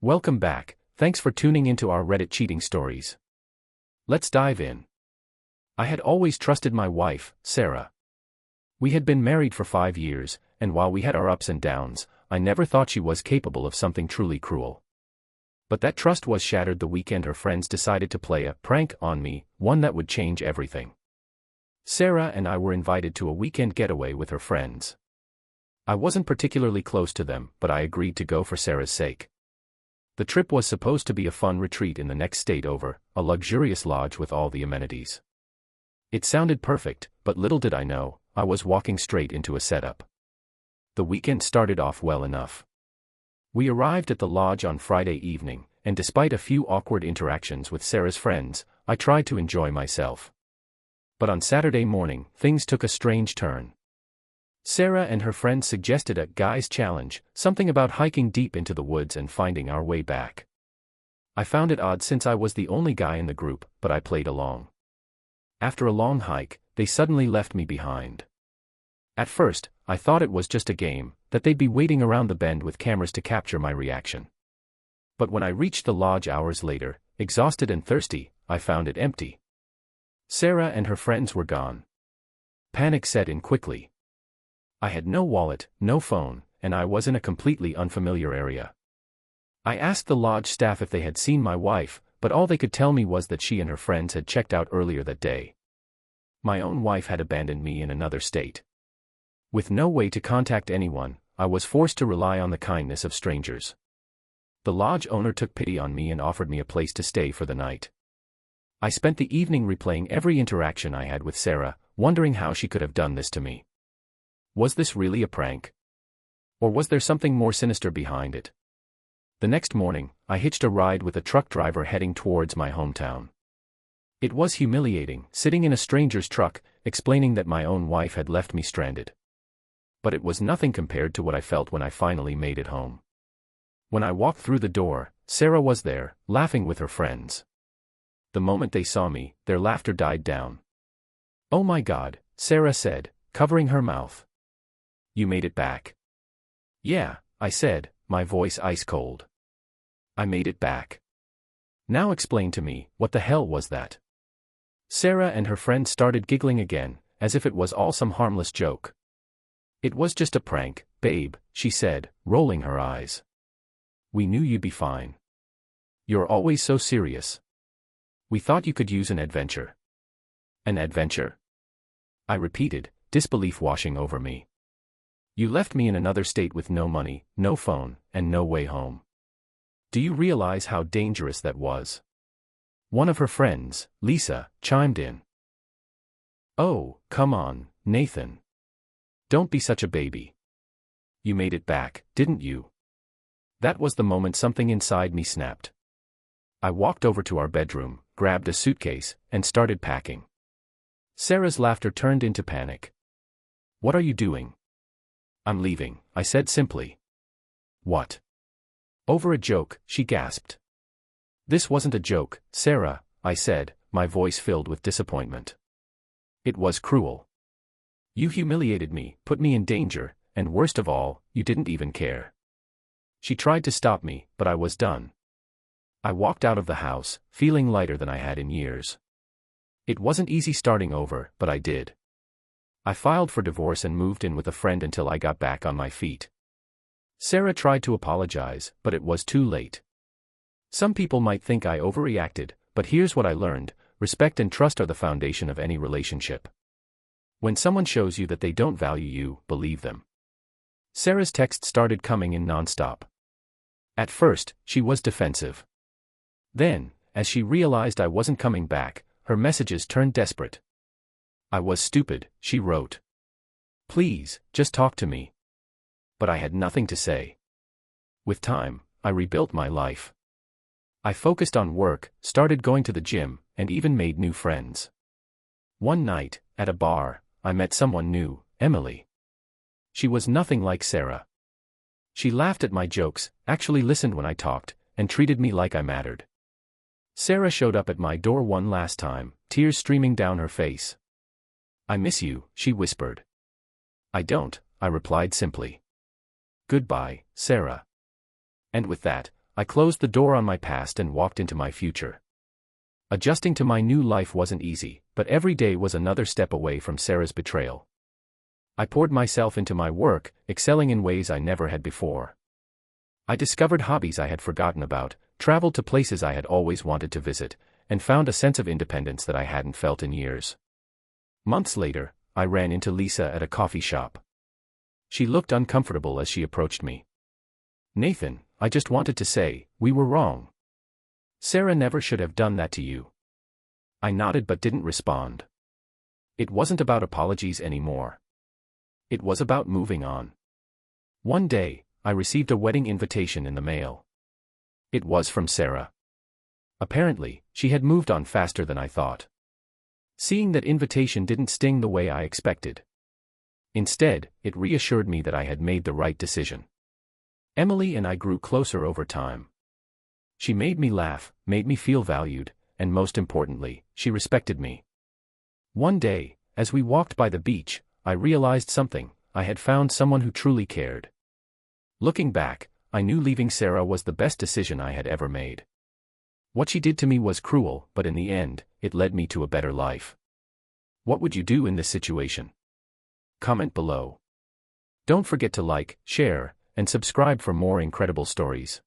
Welcome back, thanks for tuning into our Reddit cheating stories. Let's dive in. I had always trusted my wife, Sarah. We had been married for 5 years, and while we had our ups and downs, I never thought she was capable of something truly cruel. But that trust was shattered the weekend her friends decided to play a prank on me, one that would change everything. Sarah and I were invited to a weekend getaway with her friends. I wasn't particularly close to them, but I agreed to go for Sarah's sake. The trip was supposed to be a fun retreat in the next state over, a luxurious lodge with all the amenities. It sounded perfect, but little did I know, I was walking straight into a setup. The weekend started off well enough. We arrived at the lodge on Friday evening, and despite a few awkward interactions with Sarah's friends, I tried to enjoy myself. But on Saturday morning, things took a strange turn. Sarah and her friends suggested a guy's challenge, something about hiking deep into the woods and finding our way back. I found it odd since I was the only guy in the group, but I played along. After a long hike, they suddenly left me behind. At first, I thought it was just a game, that they'd be waiting around the bend with cameras to capture my reaction. But when I reached the lodge hours later, exhausted and thirsty, I found it empty. Sarah and her friends were gone. Panic set in quickly. I had no wallet, no phone, and I was in a completely unfamiliar area. I asked the lodge staff if they had seen my wife, but all they could tell me was that she and her friends had checked out earlier that day. My own wife had abandoned me in another state. With no way to contact anyone, I was forced to rely on the kindness of strangers. The lodge owner took pity on me and offered me a place to stay for the night. I spent the evening replaying every interaction I had with Sarah, wondering how she could have done this to me. Was this really a prank? Or was there something more sinister behind it? The next morning, I hitched a ride with a truck driver heading towards my hometown. It was humiliating, sitting in a stranger's truck, explaining that my own wife had left me stranded. But it was nothing compared to what I felt when I finally made it home. When I walked through the door, Sarah was there, laughing with her friends. The moment they saw me, their laughter died down. "Oh my God," Sarah said, covering her mouth. "You made it back." "Yeah," I said, my voice ice cold. "I made it back." "Now explain to me, what the hell was that?" Sarah and her friends started giggling again, as if it was all some harmless joke. "It was just a prank, babe," she said, rolling her eyes. "We knew you'd be fine. You're always so serious. We thought you could use an adventure." "An adventure?" I repeated, disbelief washing over me. "You left me in another state with no money, no phone, and no way home. Do you realize how dangerous that was?" One of her friends, Lisa, chimed in. "Oh, come on, Nathan. Don't be such a baby. You made it back, didn't you?" That was the moment something inside me snapped. I walked over to our bedroom, grabbed a suitcase, and started packing. Sarah's laughter turned into panic. "What are you doing?" "I'm leaving," I said simply. "What?" "Over a joke," she gasped. "This wasn't a joke, Sarah," I said, my voice filled with disappointment. "It was cruel. You humiliated me, put me in danger, and worst of all, you didn't even care." She tried to stop me, but I was done. I walked out of the house, feeling lighter than I had in years. It wasn't easy starting over, but I did. I filed for divorce and moved in with a friend until I got back on my feet. Sarah tried to apologize, but it was too late. Some people might think I overreacted, but here's what I learned: respect and trust are the foundation of any relationship. When someone shows you that they don't value you, believe them. Sarah's texts started coming in nonstop. At first, she was defensive. Then, as she realized I wasn't coming back, her messages turned desperate. "I was stupid," she wrote. "Please, just talk to me." But I had nothing to say. With time, I rebuilt my life. I focused on work, started going to the gym, and even made new friends. One night, at a bar, I met someone new, Emily. She was nothing like Sarah. She laughed at my jokes, actually listened when I talked, and treated me like I mattered. Sarah showed up at my door one last time, tears streaming down her face. "I miss you," she whispered. "I don't," I replied simply. "Goodbye, Sarah." And with that, I closed the door on my past and walked into my future. Adjusting to my new life wasn't easy, but every day was another step away from Sarah's betrayal. I poured myself into my work, excelling in ways I never had before. I discovered hobbies I had forgotten about, traveled to places I had always wanted to visit, and found a sense of independence that I hadn't felt in years. Months later, I ran into Lisa at a coffee shop. She looked uncomfortable as she approached me. "Nathan, I just wanted to say, we were wrong. Sarah never should have done that to you." I nodded but didn't respond. It wasn't about apologies anymore. It was about moving on. One day, I received a wedding invitation in the mail. It was from Sarah. Apparently, she had moved on faster than I thought. Seeing that invitation didn't sting the way I expected. Instead, it reassured me that I had made the right decision. Emily and I grew closer over time. She made me laugh, made me feel valued, and most importantly, she respected me. One day, as we walked by the beach, I realized something: I had found someone who truly cared. Looking back, I knew leaving Sarah was the best decision I had ever made. What she did to me was cruel, but in the end, it led me to a better life. What would you do in this situation? Comment below. Don't forget to like, share, and subscribe for more incredible stories.